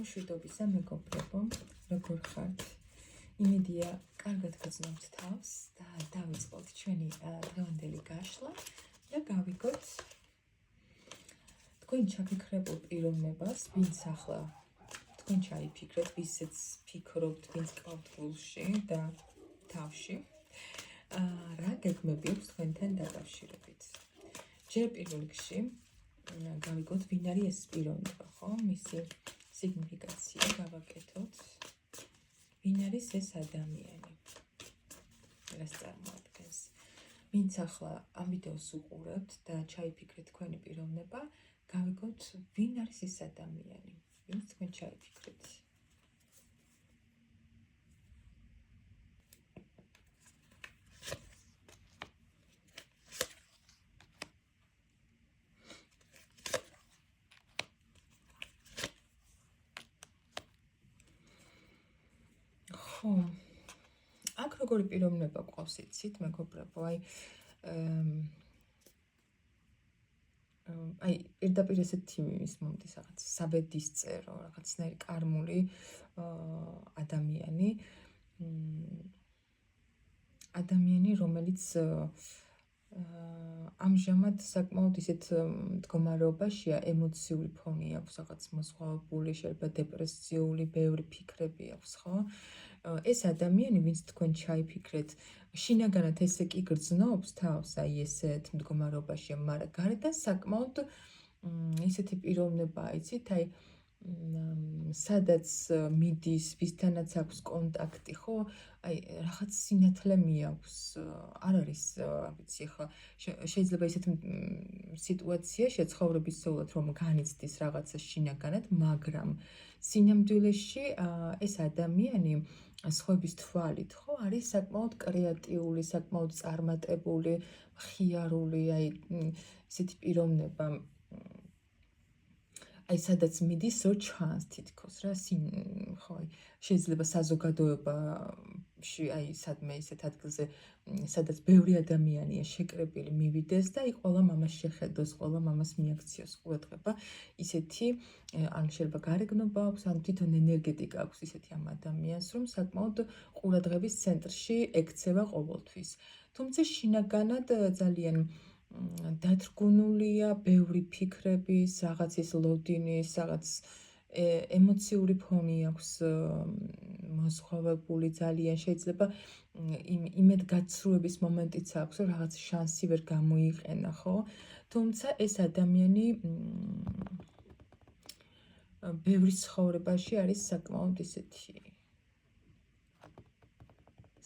მშვიდობისა მეგობრებო, როგორ ხართ? იმედია, კარგად გრძნობთ თავს და დავიწყოთ ჩვენი დღევანდელი გაშლა და გავიგოთ თქვენ ჩაფიქრებულ პიროვნებას, ვინც ახლა თქვენ ჩაიფიქრეთ, ვისაც ფიქრობთ, ვინც გყავთ გულში და თავში, რა გეგმები აქვს თქვენთან დაკავშირებით. ჯერ პირველ რიგში გავიგოთ, ვინ არის ეს პიროვნება, ხო? მისი სიგნიფიკაცია გავაკეთოთ. ვინ არის ეს ადამიანი? რას წარმოადგენს? ვინც ახლა ამ ვიდეოს უყურებთ და ჩაიფიქრეთ თქვენი პიროვნება, გავიგოთ, ვინ არის ეს ადამიანი, ვინც თქვენ ჩაიფიქრეთ. აქ როგორი პიროვნება გვყავს იცით, მეგობრებო, პირდაპირ ესეთი ის მომდის რაღაც საბედისწერო, რაღაცნაირი კარმული ადამიანი, რომელიც ამჟამად საკმაოდ ისეთ მდგომარეობაშია, ემოციური ფონი აქვს, რაღაც მოსხვავებული, შეიძლება დეპრესიული, ბევრი ფიქრები აქვს, ხო? ეს ადამიანი, ვინც თქვენ ჩაიფიქრეთ, შინაგანად ესე კი გრძნობს თავს, ესეთ მდგომარეობაშია, მაგრამ გარედან საკმაოდ ისეთი პიროვნებაა, იცით, სადაც მიდის, ვისთანაც აქვს კონტაქტი, ხო? რაღაც სინათლე მიაქვს, არ არის, ვიცი, ხა შეიძლება ისეთ სიტუაციაშია ცხოვრებისეულად, რომ განიცდის რაღაცა შინაგანად, მაგრამ სინამდვილეში ეს ადამიანი სხვების თვალით, ხო, არის საკმაოდ კრეატიული, საკმაოდ წარმატებული, მხიარული, ესეთი პიროვნება. სადაც მიდის, რო ჩანს თითქოს რა, ხო, შეიძლება საზოგადოებაში, სადმე ისეთ ადგილზე, სადაც ბევრი ადამიანია შეკრებილი, მივიდეს და ყველა მამას შეხედოს, ყველა მამას მიაქციოს ყურადღება, ისეთი, ან შეიძლება გარეგნობა აქვს, ან თვითონ ენერგეტიკა აქვს ისეთი ამ ადამიანს, რომ საკმაოდ ყურადღების ცენტრში ექცევა ყოველთვის. თუმცა შინაგანად ძალიან დათრგუნულია, ბევრი ფიქრების, რაღაცის ლოდინის, რაღაც ემოციური ფონი აქვს მოსხვავებული ძალიან, შეიძლება იმედგაცრუების მომენტიც აქვს, რომ რაღაც შანსი ვერ გამოიყენა, ხო? თუმცა ეს ადამიანი ბევრის ცხოვრებაში არის საკმაოდ ისეთი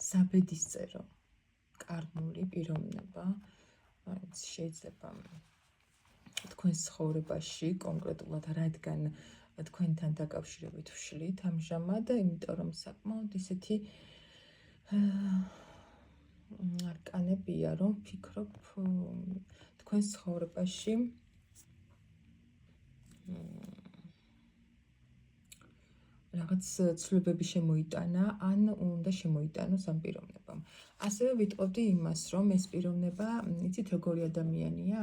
საბედისწერო, კარმული პიროვნება. შეიძლება თქვენს ცხოვრებაში კონკრეტულად რადგან თქვენთან დაკავშირებით ვშლით ამჟამად, იმიტომ რომ საკმაოდ ისეთი არკანებია, რომ ფიქრობ თქვენს ცხოვრებაში რაღაც ცვლილებები შემოიტანა, ან უნდა შემოიტანოს ამ პიროვნებამ. ასევე ვიტყოდი იმას, რომ ეს პიროვნება, იცით, როგორი ადამიანია,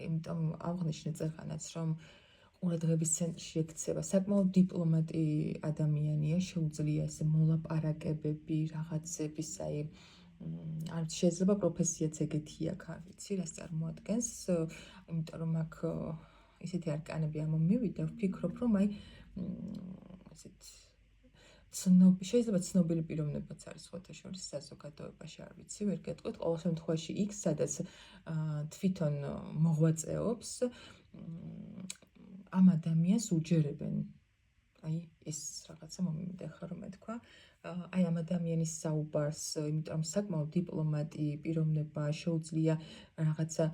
იმიტომ აღვნიშნე წეღანაც, რომ ყურადღების ცენტრში ექცევა, საკმაოდ დიპლომატი ადამიანია, შეუძლია ესე მოლაპარაკებები, რაღაცების, არ შეიძლება პროფესიაც ეგეთი აქვს, არ ვიცი, რას წარმოადგენს, იმიტომ რომ აქ ისეთი არკანები ამომივიდა, ვფიქრობ, რომ ესეთ შეიძლება ცნობილი პიროვნებაც არის სხვათა შორის საზოგადოებაში, არ ვიცი, ვერ გეტყვით, ყოველ შემთხვევაში იქ, სადაც თვითონ მოღვაწეობს, ამ ადამიანს უჯერებენ. ეს რაღაცა მომივიდა ხა, რომ ეთქვა, ამ ადამიანის საუბარს, იმიტომ რომ საკმაოდ დიპლომატი პიროვნება, შეუძლია რაღაცა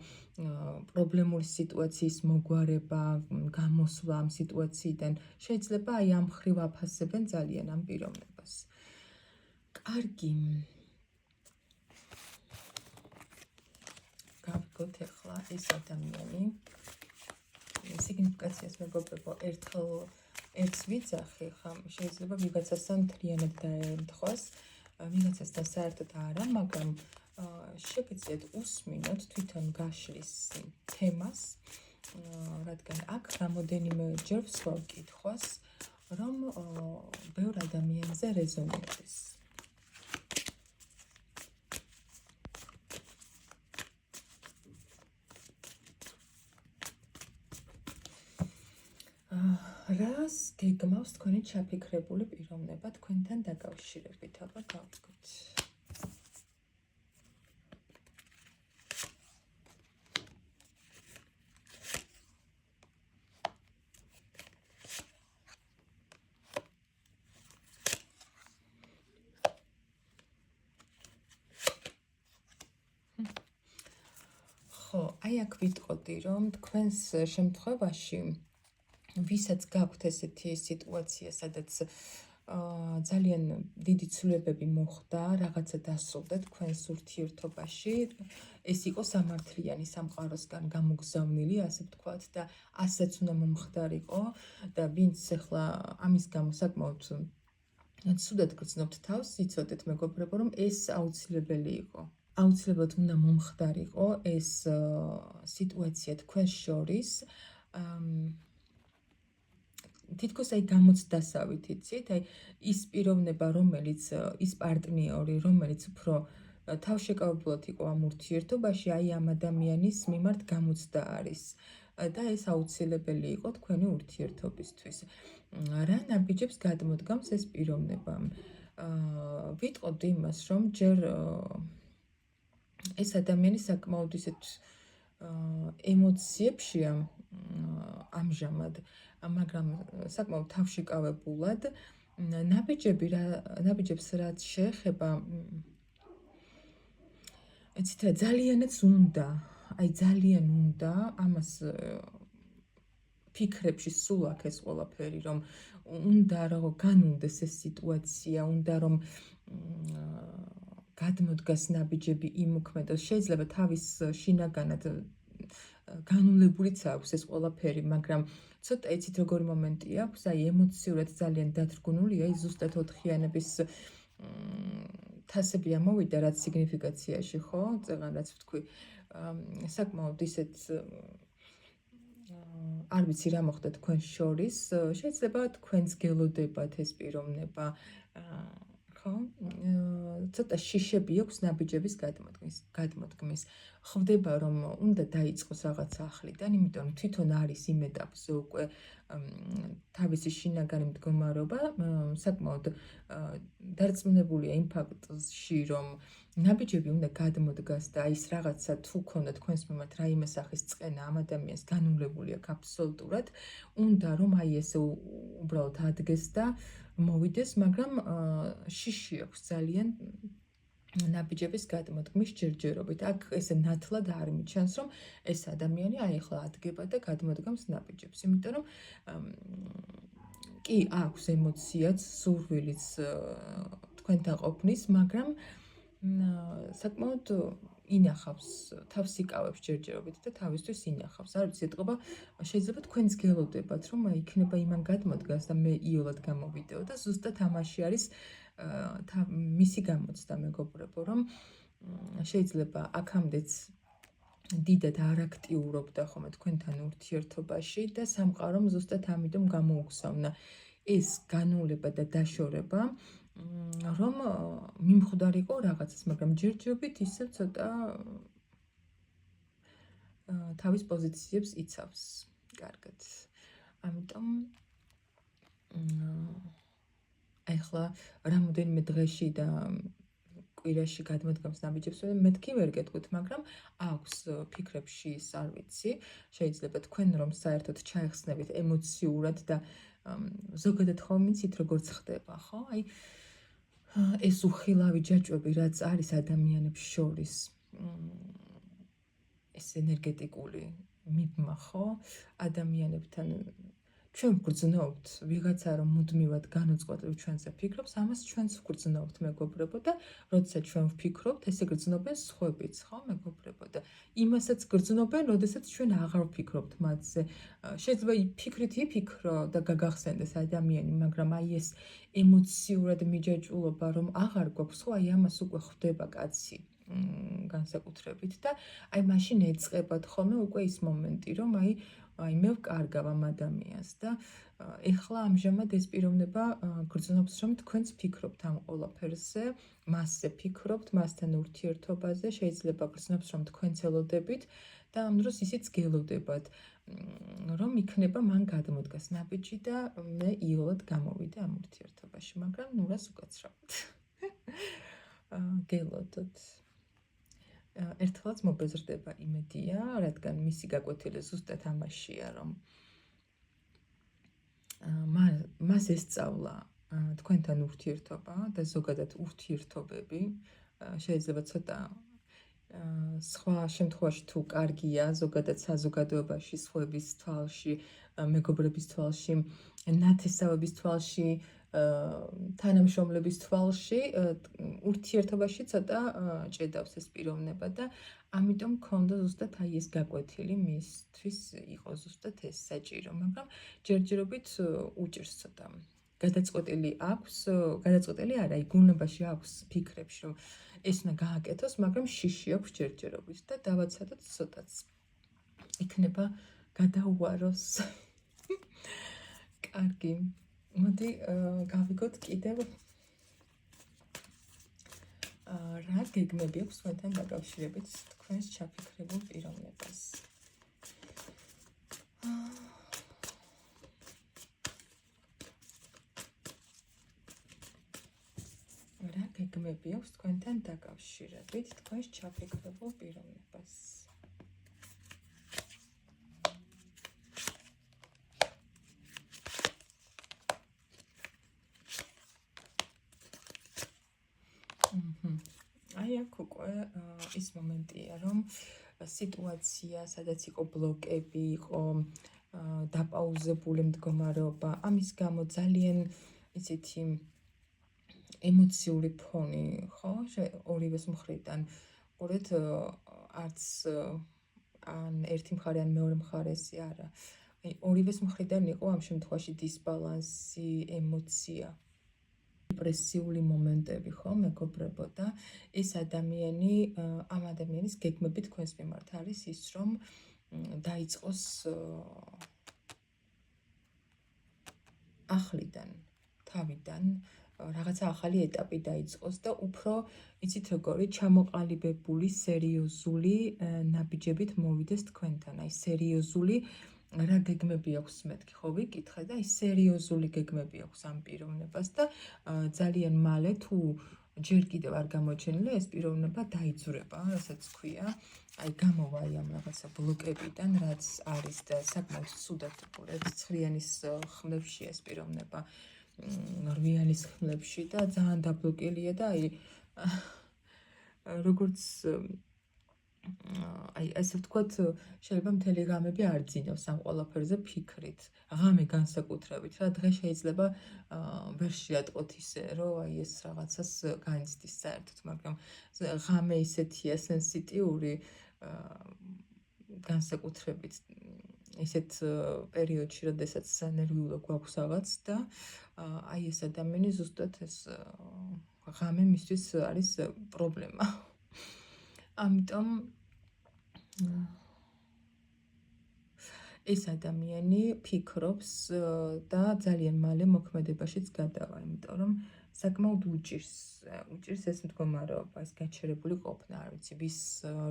პრობლემური სიტუაციის მოგვარება, გამოსვლა ამ სიტუაციიდან, შეიძლება ამ ხრივ აფასებენ ძალიან ამ პიროვნებას. კარგი. გავიგოთ ახლა ეს ადამიანი. სიგნიფიკაციას მეგობრებო, ერთს ვიძახი, ხა შეიძლება ვიღაცასთან მთლიანად დაემთხვას, ვიღაცასთან საერთოდ არა, მაგრამ შეგიძლიათ უსმინოთ თვითონ გაშლის თემას, რადგან აქ რამოდენიმე ჯერ ვსვავ კითხვას, და რეზონირდეს. რას გეგმავს თქვენი ჩაფიქრებული პიროვნება თქვენთან დაკავშირებით? აბა გავიგოთ. ხო, აი აქ ვიტყოდი, რომ თქვენს შემთხვევაში ვისაც გაქვთ ესეთი სიტუაცია, სადაც ძალიან დიდი ცვლილებები მოხდა, რაღაცა დასრულდა თქვენს ურთიერთობაში, ეს იყო სამართლიანი სამყაროსგან გამოგზავნილი, ასე ვთქვათ, და ასეც უნდა მომხდარიყო და ვინც ახლა ამის გამო საკმაოდ ცუდად გრძნობთ თავს, იცოდეთ მეგობრებო, რომ ეს აუცილებელი იყო. აუცილებლად უნდა მომხდარიყო ეს სიტუაცია თქვენს შორის, თითქოს აი გამოცდასავით, იცით? აი ის პიროვნება, რომელიც ის პარტნიორი, რომელიც უფრო თავშეკავებულად იყო ამ ურთიერთობაში, აი ამ ადამიანის მიმართ გამოცდა არის და ეს აუცილებელი იყო თქვენი ურთიერთობისთვის. რა ნაბიჯებს გადმოდგამს ეს პიროვნება? ვიტყოდი იმას, რომ ჯერ ეს ადამიანი საკმაოდ ისეთ ემოციებშია ამჟამად, მაგრამ საკმაოდ თავშეკავებულად. ნაბიჯებს რაც შეეხება, იცით რა, ძალიანაც უნდა, აი ძალიან უნდა ამას ფიქრებში სულ აქ ეს ყველაფერი, რომ უნდა რომ განულდეს ეს სიტუაცია, უნდა რომ გადმოდგას ნაბიჯები იმოქმედოს. შეიძლება თავის შინაგანად განულებულიც აქვს ეს ყველაფერი, მაგრამ ცოტა იცით როგორი მომენტი აქვს, აი ემოციურად ძალიან დათრგუნულია, ის ზუსტად ოთხიანების თასები ამოვიდა, რაც სიგნიფიკაციაში, ხო? წეგან რაც ვთქვი, საკმაოდ ისეთ არ ვიცი რა მოხდა თქვენ შორის, შეიძლება თქვენს გელოდებათ ეს პიროვნება, ხო? ცოტა შიშები აქვს ნაბიჯების გადმოდგმის. ხვდება, რომ უნდა დაიწყოს რაღაცა ახლიდან, იმიტომ რომ თვითონ არის იმ ეტაპზე უკვე თავისი შინაგანი მდგომარეობა, საკმაოდ დარწმუნებულია იმ ფაქტში, რომ ნაბიჯები უნდა გადმოდგას და ის რაღაცა თუ ქონდა თქვენს მიმართ რაიმე სახის წყენა ამ ადამიანს განულებული აქვს აბსოლუტურად, უნდა რომ აი ესე უბრალოდ ადგეს და მოვიდეს, მაგრამ შიში აქვს ძალიან ნაბიჯების გადმოდგმის ჯერჯერობით. აქ ესე ნათლად არ მიჩანს, რომ ეს ადამიანი აი ახლა ადგება და გადმოდგამს ნაბიჯებს, იმიტომ რომ კი აქვს ემოციაც, სურვილიც თქვენთან ყოფნის, მაგრამ საკმაოდ ინახავს, თავს იკავებს ჯერჯერობით და თავისთვის ინახავს. არ ვიცი, ეტყობა, შეიძლება თქვენს გელოდებათ, რომ იქნება იმან გადმოდგას და მე იოლად გამოვიდეო და ზუსტად ამაში არის მისი გამოცდა, მეგობრებო, რომ შეიძლება აქამდეც დიდად არ აქტიურობდა ხოლმე თქვენთან ურთიერთობაში და სამყარომ ზუსტად ამიტომ გამოუგზავნა ეს განულება და დაშორება, რომ მიმხვდარიყო რაღაცას, მაგრამ ჯერჯერობით ისევ ცოტა თავის პოზიციებს იცავს კარგად. ამიტომ ახლა რამოდენიმე დღეში და კვირაში გადმოდგამს ნაბიჯებს, მეთქი ვერ გეტყვით, მაგრამ აქვს ფიქრებში ის, არ ვიცი, შეიძლება თქვენ რომ საერთოდ ჩაეხსნებით ემოციურად და ზოგადად ხომ იცით როგორც ხდება, ხო? აი ეს უხილავი ჯაჭვები რაც არის ადამიანებს შორის, ეს ენერგეტიკული მიბმა, ხო? ადამიანებთან ჩვენ ვგრძნობთ, ვიღაცა რომ მუდმივად განუწყვეტლივ ჩვენზე ფიქრობს, ამას ჩვენც ვგრძნობთ, მეგობრებო, და როდესაც ჩვენ ვფიქრობთ, ესე გრძნობენ სხვებიც, ხო, მეგობრებო, და იმასაც გრძნობენ, როდესაც ჩვენ აღარ ვფიქრობთ მათზე. შეიძლება ფიქრით იფიქრო და გაგახსენდეს ადამიანი, მაგრამ აი ეს ემოციურად მიჯაჭვულობა რომ აღარ გვაქვს, ხო, აი ამას უკვე ხვდება კაცი განსაკუთრებით და აი მაშინ ეწყებათ ხოლმე უკვე ის მომენტი, რომ აი მე ვკარგავ ამ ადამიანს და ეხლა ამჟამად ეს პიროვნება გრძნობს, რომ თქვენც ფიქრობთ ამ ყველაფერზე, მასზე ფიქრობთ, მასთან ურთიერთობაზე, შეიძლება გრძნობს, რომ თქვენც ელოდებით და ამ დროს ისიც გელოდებათ, რომ იქნება მან გადმოდგას ნაბიჯი და მე იოლად გამოვიდე ამ ურთიერთობაში, მაგრამ ნუ რას უკაცრავთ. გელოდოთ. ერთხელაც მობეზრდება იმედია, რადგან მისი გაკვეთილი ზუსტად ამაშია, რომ მას ესწავლა თქვენთან ურთიერთობა და ზოგადად ურთიერთობები, შეიძლება ცოტა სხვა შემთხვევაში თუ კარგია, ზოგადად საზოგადოებაში, სხვების თვალში, მეგობრების თვალში, ნათესავების თვალში, თანამშრომლების თვალში, ურთიერთობაში ცოტა ჭედავს ეს პიროვნება და ამიტომ მქონდა ზუსტად აი ეს გაკვეთილი მისთვის იყო ზუსტად ეს საჭირო, მაგრამ ჯერჯერობით უჭირს ცოტა. გადაწყვეტილი აქვს, გადაწყვეტილი არა, აი გუნებაში აქვს ფიქრებში, რომ ეს უნდა გააკეთოს, მაგრამ შიში აქვს ჯერჯერობით და დავაცადოთ ცოტაც. იქნება გადაუვაროს. კარგი. მოდი გავიგოთ კიდევ რა გეგმები აქვს თქვენთან დაკავშირებით თქვენს ჩაფიქრებულ პიროვნებას. რა გეგმები აქვს თქვენთან დაკავშირებით თქვენს ჩაფიქრებულ პიროვნებას. აი აქ უკვე ის მომენტია, რომ სიტუაცია, სადაც იყო ბლოკები, იყო დაპაუზებული მდგომარეობა, ამის გამო ძალიან ისეთი ემოციური ფონი, ხო, ორივეს მხრიდან. ყურეთ, არც ან ერთი მხარე, ან მეორე მხარესი არა. აი ორივეს მხრიდან იყო ამ შემთხვევაში დისბალანსი, ემოცია. დეპრესიული მომენტები, ხო, მეგობრებო და ეს ადამიანი, ამ ადამიანის გეგმები თქვენს მიმართ არის ის, რომ დაიწყოს ახლიდან, თავიდან რაღაცა ახალი ეტაპი დაიწყოს და უფრო იცით როგორი ჩამოყალიბებული სერიოზული ნაბიჯებით მოვიდეს თქვენთან, აი სერიოზული რა გეგმები აქვს მეთქი, ხო ვიკითხე და ის სერიოზული გეგმები აქვს ამ პიროვნებას და ძალიან მალე თუ ჯერ კიდევ არ გამოჩენილი ეს პიროვნება დაიძვრება, რასაც ქვია, აი გამოვა ამ რაღაცა ბლოკებიდან, რაც არის და საკმაოდ ცუდად ყურეთ, ცხრიანის ხმლებში ეს პიროვნება, რვიანის ხმლებში და ძალიან დაბლოკილია და აი როგორც აი ესე ვთქვათ, შეიძლება მთელი ღამები არ ძინავს ამ ყველაფერზე ფიქრით, ღამე განსაკუთრებით, რა დღე შეიძლება ვერ შეატყოთ ისე, რომ აი ეს რაღაცას განიცდის საერთოდ, მაგრამ ღამე ისეთია სენსიტიური, განსაკუთრებით ისეთ პერიოდში, როდესაც ნერვიულო გვაქვს რაღაც და აი ეს ადამიანი ზუსტად ეს ღამე მისთვის არის პრობლემა. ამიტომ ეს ადამიანი ფიქრობს და ძალიან მალე მოქმედებაშიც გადავა, იმიტომ რომ საკმაოდ უჭირს ეს მდგომარეობა, ეს გაჩერებული ყოფნა, არ ვიცი,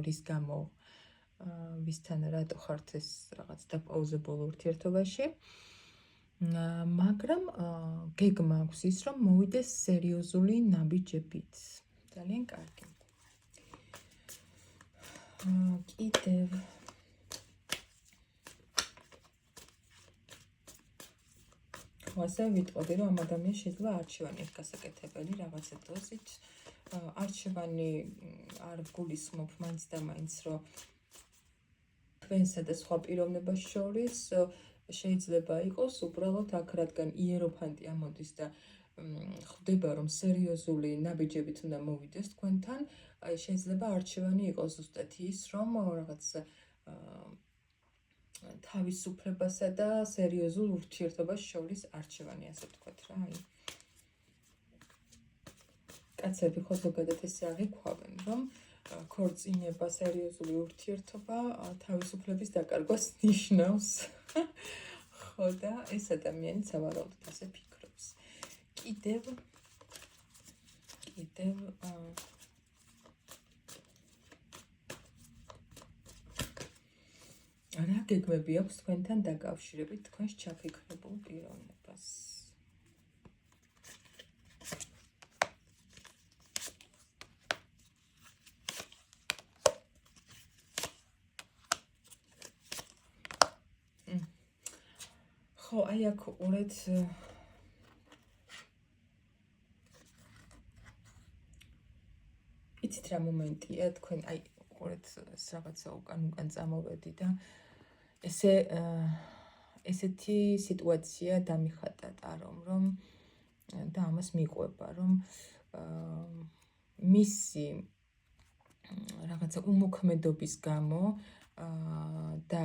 რის გამო ვისთან რატო ხართ ეს რაღაც დაპაუზებულ ურთიერთობაში. მაგრამ გეგმა აქვს ის, რომ მოვიდეს სერიოზული ნაბიჯებით. ძალიან კარგი. კიდევ ასე ვიტყოდი, რომ ამ ადამიანს შეიძლება არჩევანი აქვს გასაკეთებელი რაღაცა დოზით. არჩევანი არ გულისხმობ მაინც და მაინც, რომ თქვენსა და სხვა პიროვნებას შორის შეიძლება იყოს უბრალოდ აქ, რადგან იეროფანტი ამოდის და ხვდება, რომ სერიოზული ნაბიჯებით უნდა მოვიდეს თქვენთან, აი შეიძლება არჩევანი იყოს ზუსტად ის, რომ რაღაც თავისუფლებასა და სერიოზულ ურთიერთობას შორის არჩევანი, ასე ვთქვათ რა, აი. კაცები ხო ზოგადად ესე აღიქვამენ, რომ ქორწინება, სერიოზული ურთიერთობა თავისუფლების დაკარგვას ნიშნავს. ხო და ეს ადამიანი სავარაუდოდ ასე ფიქრობს. კიდევ რა გეგმები აქვს თქვენთან დაკავშირებით თქვენს ჩაფიქრებულ პიროვნებას? ხო, აი აქ ყურეთ იცით რა მომენტია თქვენ აი ყურეთ რაღაცა უკან წამოვედი და ესეთი სიტუაცია დამიხატა ტარომ რომ და ამას მიყვება რომ მისი რაღაცა უმოქმედობის გამო და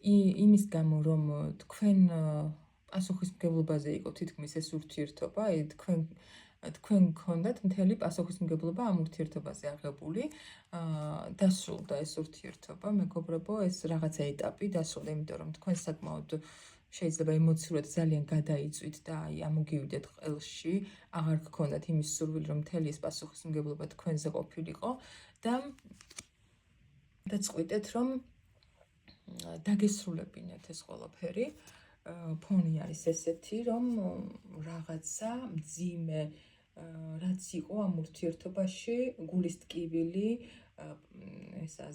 იმის გამო რომ თქვენ პასუხისმგებლობაზე იყო თითქმის ეს ურთიერთობა, აი თქვენ გქონდათ მთელი პასუხისმგებლობა ამ ურთიერთობაზე აღებული, დასრულდა ეს ურთიერთობა, მეგობრებო, ეს რაღაცა ეტაპი დასრულდა, იმიტომ რომ თქვენ საკმაოდ შეიძლება ემოციურად ძალიან გადაიწვით და აი ამოგივიდეთ ყელში, აღარ გქონდათ იმის სურვილი, რომ მთელი ეს პასუხისმგებლობა თქვენზე ყოფილიყო და წყვიტეთ, რომ დაგესრულებინეთ ეს ყველაფერი. ფონი არის ესეთი, რომ რაღაცა მძიმე რაც იყო ამ ურთიერთობაში, გულის ტკივილი,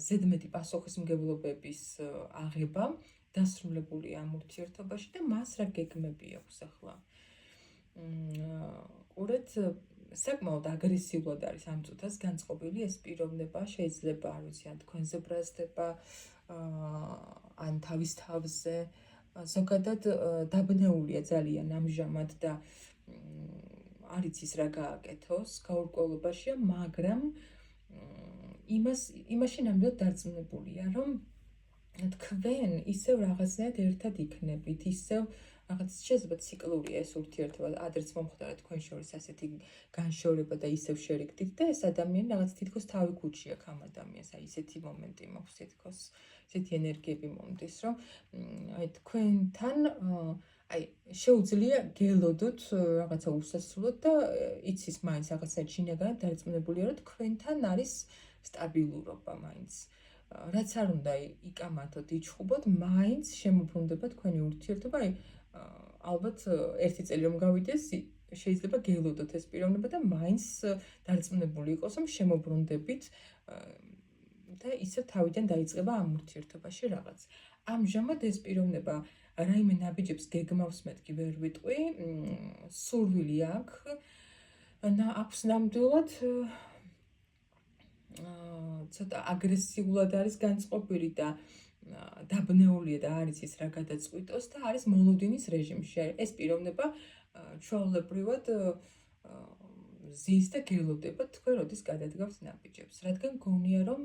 ზედმეტი პასუხისმგებლობების აღება დასრულებული ამ ურთიერთობაში და მას რა გეგმები აქვს ახლა. ყურეთ, საკმაოდ აგრესიულად არის ამ წუთას განწყობილი ეს პიროვნება, შეიძლება არ ვიცი, ან თქვენზე ბრაზდება, ან თავის თავზე, ზოგადად დაბნეულია ძალიან ამჟამად და არ იცის რა გააკეთოს გაურკვევლობაშია, მაგრამ იმაში ნამდვილად დარწმუნებულია, რომ თქვენ ისევ რაღაცნაირად ერთად იქნებით, ისევ რაღაც შეიძლება ციკლურია ეს ურთიერთობა, ადრეც მომხდარა თქვენ შორის ასეთი განშორება და ისევ შერიგდით და ეს ადამიანი რაღაც თითქოს თავი ქუჩი აქვს ამ ადამიანს, აი ესეთი მომენტი მაქვს თითქოს, ესეთი ენერგიები მომდის, რომ აი თქვენთან აი შეუძლია გელოდოთ რაღაცა უსასრულოდ და იცის მაინც რაღაცნაირად შინაგანად დარწმუნებულია, რომ თქვენთან არის სტაბილურობა მაინც. რაც არ უნდა იკამათოთ, იჩხუბოთ, მაინც შემოbrunდება თქვენი ურთიერთობა, აი ალბათ ერთი წელი რომ გავიდეს, შეიძლება გელოდოთ ეს პიროვნება და მაინც დარწმუნებული იყოს, რომ შემოbrundებით და ისევ თავიდან დაიწყება ამ ურთიერთობაში რაღაც. ამჟამად ეს პიროვნება რაიმე ნაბიჯებს გეგმავს, მეთქი ვერ ვიტყვი, სურვილი აქვს ნამდვილად ცოტა აგრესიულად არის განწყობილი და დაბნეულია და არ იცის რა გადაწყვიტოს და არის მოლოდინის რეჟიმში. ეს პიროვნება ჩვეულებრივად ზის და გელოდება თქვენ როდის გადადგავთ ნაბიჯებს, რადგან გონია რომ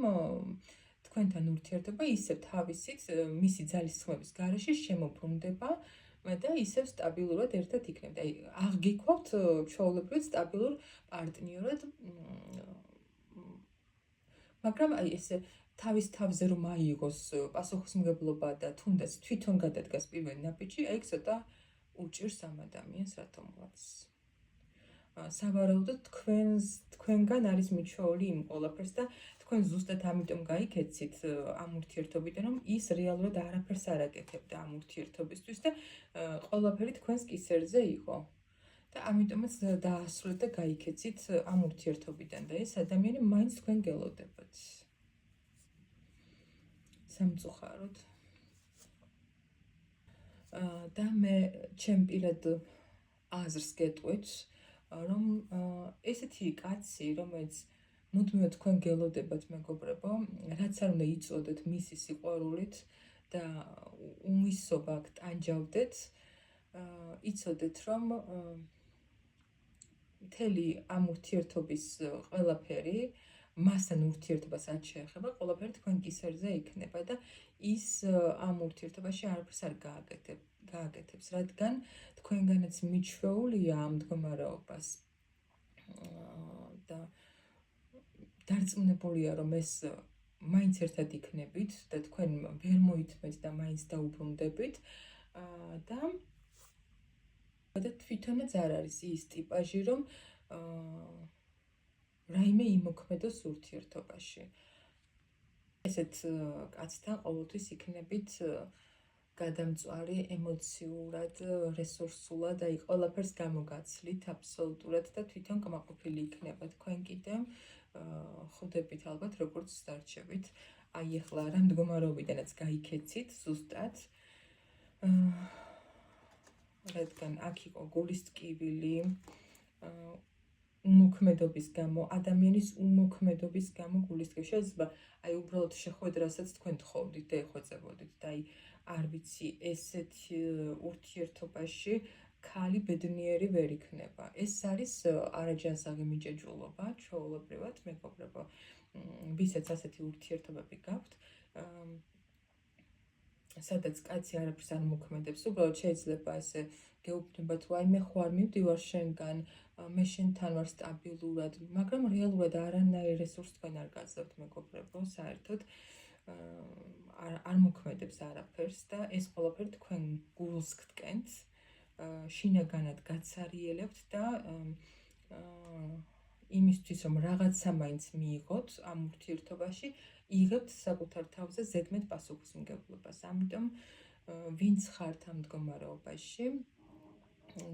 თქვენთან ურთიერთობა ისევ თავისით მისი ძალისხმების გარეშე შემოbrunდება და ისევ სტაბილურად ერთად იქნებთ. აი აღგიქვავთ ჩვეულებრივად სტაბილურ პარტნიორად, მაგრამ აი ესე თავის თავზე რომ აიღოს პასუხისმგებლობა და თუნდაც თვითონ გადადგას პირველი ნაბიჯი, აი ცოტა უჭირს ამ ადამიანს რატომღაც. სავარაუდოდ თქვენგან არის მიჩვეული იმ ყველაფერს და თქვენ ზუსტად ამიტომ გაიქეცით ამ ურთიერთობიდან, რომ ის რეალურად არაფერს არ აკეთებდა ამ ურთიერთობისთვის და ყველაფერი თქვენს კისერზე იყო. და ამიტომაც დაასრულეთ და გაიქეცით ამ ურთიერთობიდან და ეს ადამიანი მაინც თქვენ გელოდებათ. სამწუხაროდ. და მე ჩემ პირად აზრს გეტყვით, რომ ესეთი კაცი, რომელიც მუდმივად თქვენ გელოდებათ, მეგობრებო, რაც არ უნდა იწოდეთ მისი სიყვარულით და უმისობა ტანჯავდეთ, იცოდეთ, რომ მთელი ამ ურთიერთობის ყველაფერი, მასთან ურთიერთობას არ შეეხება, ყველაფერი თქვენ კისერზე იქნება და ის ამ ურთიერთობაში არაფერს არ გააკეთებს, რადგან თქვენგანაც მიჩვეულია ამ მდგომარეობას და დარწმუნებულია, რომ ეს მაინც ერთად იქნებით და თქვენ ვერ მოითმეთ და მაინც დაუბრუნდებით და თვითონაც არ არის ის ტიპაჟი, რომ რაიმე იმოქმედოს ურთიერთობაში. ესეთ კაცთან ყოველთვის იქნებით გადამწვარი ემოციურად, რესურსულად, აი ყველაფერს გამოგაცლით აბსოლუტურად და თვითონ კმაყოფილი იქნება თქვენ კიდევ ხვდებით ალბათ როგორც დარჩებით. აი ახლა რა მდგომარეობიდანაც გაიქეცით ზუსტად. რადგან აქ იყო გულის ტკივილი, უმოქმედობის გამო, ადამიანის უმოქმედობის გამო გულის ტკივილი. შეიძლება აი უბრალოდ შეხვედრასაც თქვენ თხოვდით და ეხვეწებოდით და აი არ ვიცი, ესეთ ურთიერთობაში ქალი ბედნიერი ვერ იქნება. ეს არის არაჯანსაღი მიჯაჭვულობა, ჩვეულებრივად, მეგობრებო, ვისაც ასეთი ურთიერთობები გაქვთ, სადაც კაცი არაფერს არ მოქმედებს, უბრალოდ შეიძლება ესე გეუბნება თუ აი მე ხო არ მივდივარ შენგან, მე შენთან ვარ სტაბილურად, მაგრამ რეალურად არანაირ რესურსს თქვენ არ გაძლევთ, მეგობრებო, საერთოდ არ მოქმედებს არაფერს და ეს ყველაფერი თქვენ გულს გткენთ, შინაგანად გაცარიელებთ და იმისთვის რომ რაღაცა მაინც მიიღოთ ამ ურთიერთობაში, იღებთ საკუთარ თავზე ზედმეტ პასუხისმგებლობას. ამიტომ ვინც ხართ ამ მდგომარეობაში,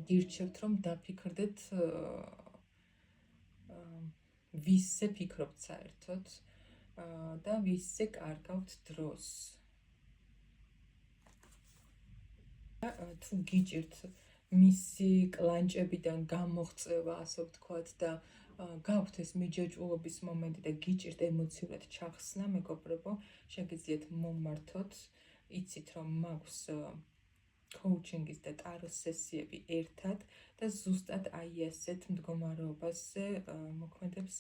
გირჩევთ რომ დაფიქრდეთ ვისზე ფიქრობთ საერთოდ და ვისზე კარგავთ დროს. თუ გიჭირთ მისი კლანჭებიდან გამოღწევა, ასე ვთქვათ და გაქვთ ეს მიჯაჭვულობის მომენტი და გიჭირთ ემოციურად ჩახსნა, მეგობრებო, შეგიძლიათ მომმართოთ, იცით რომ მაქვს კოუჩინგის და ტაროს სესიები ერთად და ზუსტად აი ასეთ მდგომარეობაზე მოქმედებს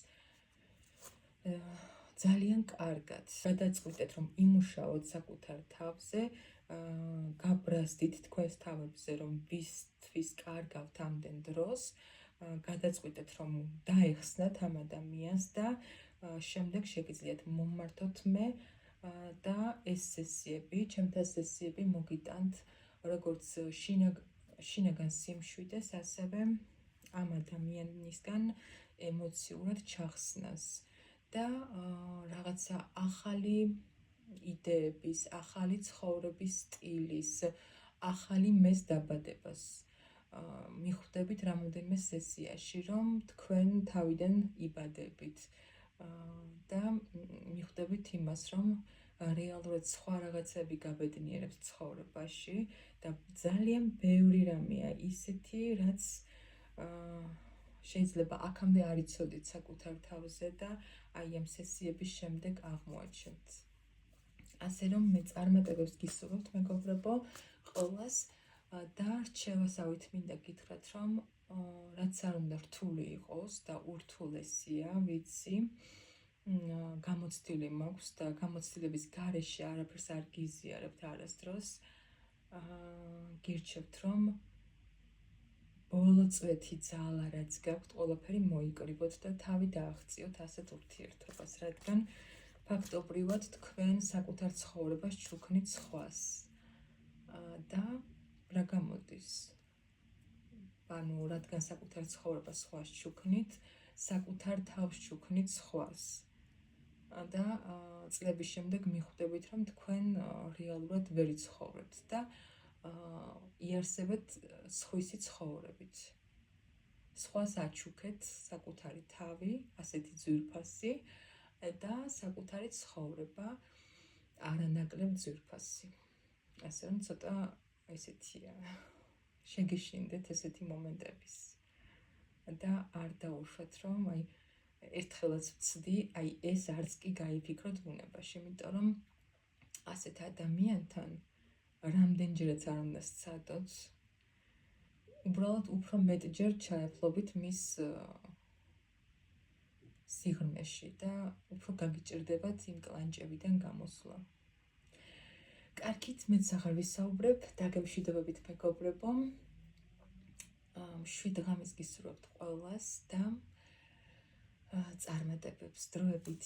ძალიან კარგად. გადაწყვიტეთ რომ იმუშაოთ საკუთარ თავზე, გაბრაზდით თქვენს თავებზე რომ ვისთვის კარგავთ ამდენ დროს, გადაწყვიტეთ რომ დაეხსნათ ამ ადამიანს და შემდეგ შეგიძლიათ მომმართოთ მე და ეს სესიები, ჩემთან სესიები მოგიტანთ როგორც შინაგან სიმშვიდეს, ასევე ამ ადამიანისგან ემოციურად ჩახსნას და რაღაცა ახალი იდეების, ახალი ცხოვრების სტილის, ახალი მეს დაბადებას მიხვდებით რამოდენიმე სესიაში, რომ თქვენ თავიდან იბადებით და მიხვდებით იმას, რომ რეალურად სხვა რაღაცები გაბედნიერებს ცხოვრებაში და ძალიან ბევრი რამეა ისეთი, რაც შეიძლება აქამდე არ იცოდით საკუთარ თავზე და აი ამ სესიების შემდეგ აღმოაჩენთ. ასე რომ მე წარმატებებს გისურვებთ, მეგობრებო, ყველას და რჩევასავით მინდა გითხრათ, რომ რაც არ უნდა რთული იყოს და ურთულესია, ვიცი, გამოცდილი მაქვს და გამოცდილების გარეშე არაფერს არ გიზიარებთ არასდროს. გირჩევთ, რომ ბოლო წვეთი ძალა რაც გაქვთ, ყველაფერი მოიკრიბოთ და თავი დააღწიოთ ასეთ ურთიერთობას, რადგან ფაქტობრივად თქვენ საკუთარ ცხოვრებას ჩუქნით სხვას და რა გამოდის? ანუ რადგან საკუთარ ცხოვრებას სხვას ჩუქნით, საკუთარ თავს ჩუქნით სხვას და წლების შემდეგ მიხვდებით, რომ თქვენ რეალურად ვერ იცხოვრებთ და იარსებეთ სხვისი ცხოვრებით. სხვას აჩუქეთ საკუთარი თავი, ასეთი ძვირფასი და საკუთარი ცხოვრება არანაკლებ ძვირფასი. ასე რომ ცოტა ესეთია. შეგეშინდეთ ესეთი მომენტების და არ დაუშვათ, რომ აი ერთხელაც ვცდი, აი ეს არც კი გაიფიქროთ ბუნებაში, იმიტომ რომ ასეთ ადამიანთან რამდენჯერაც არ უნდა სცადოთ, უბრალოდ უფრო მეტჯერ ჩაეფლობით მის სიღრმეში და უფრო გაგიჭირდებათ იმ კლანჭებიდან გამოსვლა. კარგით, მეც აღარ ვისაუბრებ, დაგემშვიდობებით, მეგობრებო. მშვიდ ღამეს გისურვებთ ყველას და წარმატებებს დროებით.